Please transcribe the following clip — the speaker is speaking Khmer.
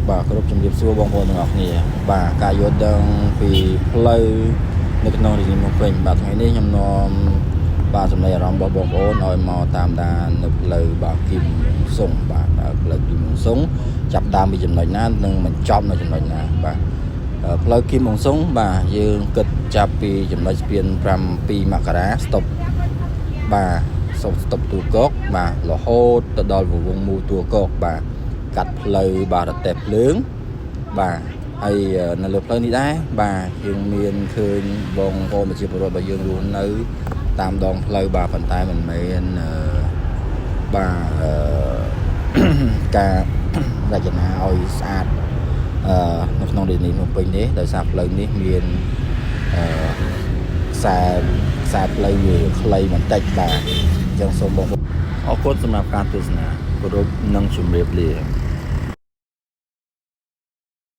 បាទគ្រប់ជំរាបសួរបងប្អូនទាំងអស់គ្នាបាទការយល់ដឹងពីផ្លូវនៅក្នុងរាជធានីភ្នំពេញបាទថ្ងៃនេះខ្ញុំនាំបាទចំណេះអារម្មណ៍របស់បងប្អូនឲ្យមកតាមដាននៅផ្លូវបាទគីមសុងបាទផ្លូវគីមសុងចាប់ដើមពីចំណុចណានិងបញ្ចប់នៅចំណុចណាបាទផ្លូវគីមសុងបាទយើងគិតចាប់ពីចំណុចស្ពាន7មករាស្តុបបាទស្តុបទូកកបាទរហូតទៅដល់វង្វង់មូលទូកកបាទកាត់ផ្លូវបាទរទេះភ្លើងបាទហើយនៅលើផ្លូវនេះដែរបាទយើងមានឃើញបងប្អូនប្រជាពលរដ្ឋរបស់យើងរស់នៅតាមដងផ្លូវបាទប៉ុន្តែមិនមែនបាទការរចនាឲ្យស្អាតនៅក្នុងរាជធានីភ្នំពេញនេះដោយសារផ្លូវនេះមានខ្សែផ្លូវវាខ្លីបន្តិចបាទអញ្ចឹងសូមបងប្អូនអរគុណសម្រាប់ការទស្សនាគោរពនិងជម្រាបលា